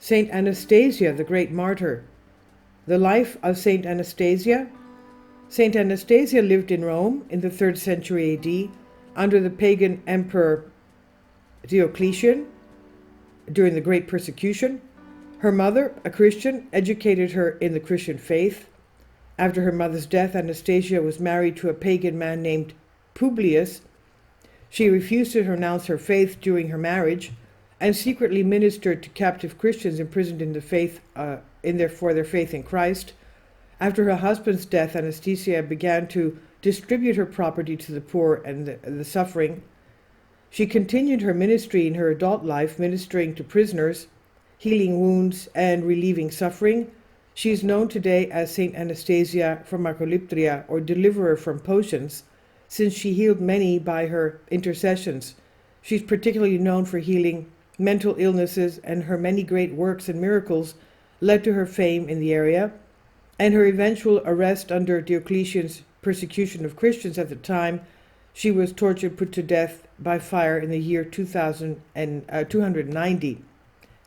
Saint Anastasia, the great martyr. The life of Saint Anastasia. Saint Anastasia lived in Rome in the 3rd century AD under the pagan emperor Diocletian during the Great Persecution. Her mother, a Christian, educated her in the Christian faith. After her mother's death, Anastasia was married to a pagan man named Publius. She refused to renounce her faith during her marriage and secretly ministered to captive Christians imprisoned in the faith for their faith in Christ. After her husband's death, Anastasia began to distribute her property to the poor and the suffering. She continued her ministry in her adult life, ministering to prisoners, healing wounds, and relieving suffering. She is known today as Saint Anastasia Pharmacoliptria, or Deliverer from Potions, since she healed many by her intercessions. She's particularly known for healing mental illnesses, and her many great works and miracles led to her fame in the area, and her eventual arrest under Diocletian's persecution of Christians at the time. She was tortured, put to death by fire in the year 290.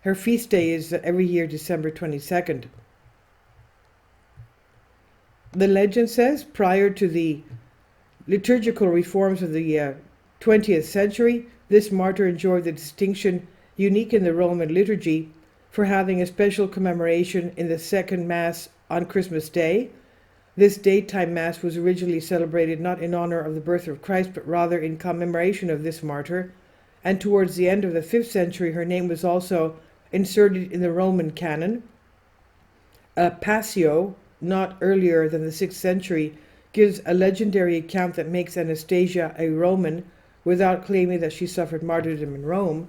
Her feast day is every year December 22nd. The legend says, prior to the liturgical reforms of the 20th century, this martyr enjoyed the distinction unique in the Roman liturgy for having a special commemoration in the second Mass on Christmas Day. This daytime Mass was originally celebrated not in honor of the birth of Christ, but rather in commemoration of this martyr, and towards the end of the 5th century her name was also inserted in the Roman canon. Passio, not earlier than the 6th century, gives a legendary account that makes Anastasia a Roman without claiming that she suffered martyrdom in Rome.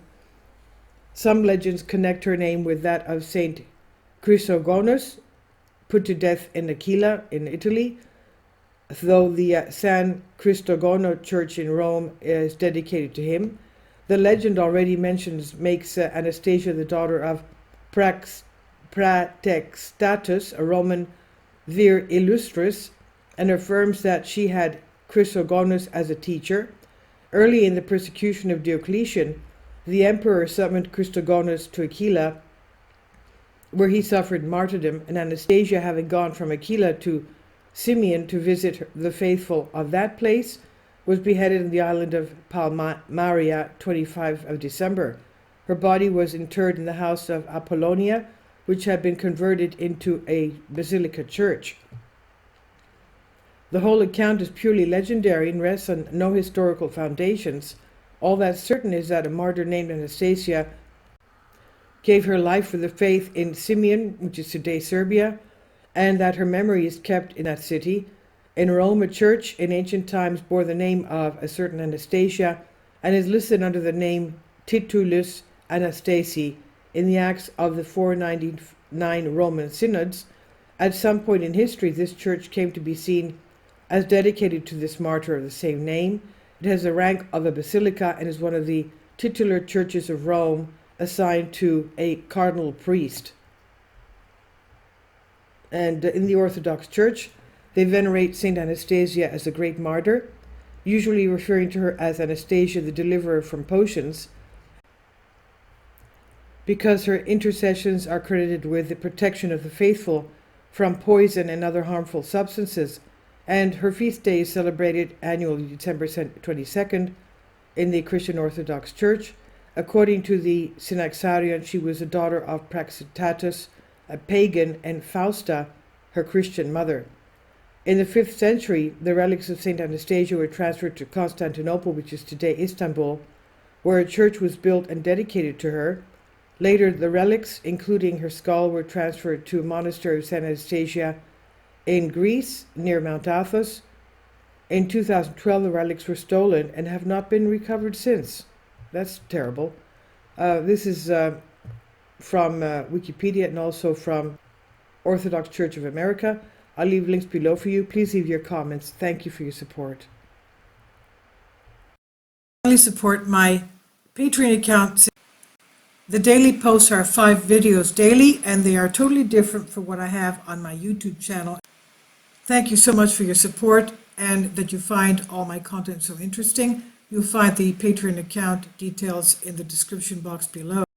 Some legends connect her name with that of Saint Chrysogonus, put to death in Aquila in Italy, though the San Cristogono church in Rome is dedicated to him. The legend already makes Anastasia the daughter of Praetextatus, a Roman vir illustris, and affirms that she had Chrysogonus as a teacher. Early in the persecution of Diocletian, the emperor summoned Chrysogonus to Aquila, where he suffered martyrdom, and Anastasia, having gone from Aquila to Simeon to visit the faithful of that place, was beheaded in the island of Palmaria, 25 of December. Her body was interred in the house of Apollonia, which had been converted into a basilica church. The whole account is purely legendary and rests on no historical foundations. All that's certain is that a martyr named Anastasia gave her life for the faith in Simeon, which is today Serbia, and that her memory is kept in that city. In Rome, a church in ancient times bore the name of a certain Anastasia and is listed under the name Titulus Anastasi in the Acts of the 499 Roman synods. At some point in history, this church came to be seen as dedicated to this martyr of the same name. It has the rank of a basilica and is one of the titular churches of Rome assigned to a cardinal priest. And in the Orthodox Church, they venerate Saint Anastasia as a great martyr, usually referring to her as Anastasia, the Deliverer from Potions, because her intercessions are credited with the protection of the faithful from poison and other harmful substances, and her feast day is celebrated annually December 22nd in the Christian Orthodox Church. According to the Synaxarion, she was a daughter of Praxitatus, a pagan, and Fausta, her Christian mother. In the 5th century, the relics of Saint Anastasia were transferred to Constantinople, which is today Istanbul, where a church was built and dedicated to her. Later, the relics, including her skull, were transferred to a monastery of Saint Anastasia in Greece, near Mount Athos. In 2012, the relics were stolen and have not been recovered since. That's terrible. This is from Wikipedia and also from Orthodox Church of America. I'll leave links below for you. Please leave your comments. Thank you for your support. Please support my Patreon account. The daily posts are 5 videos daily, and they are totally different from what I have on my YouTube channel. Thank you so much for your support and that you find all my content so interesting. You'll find the Patreon account details in the description box below.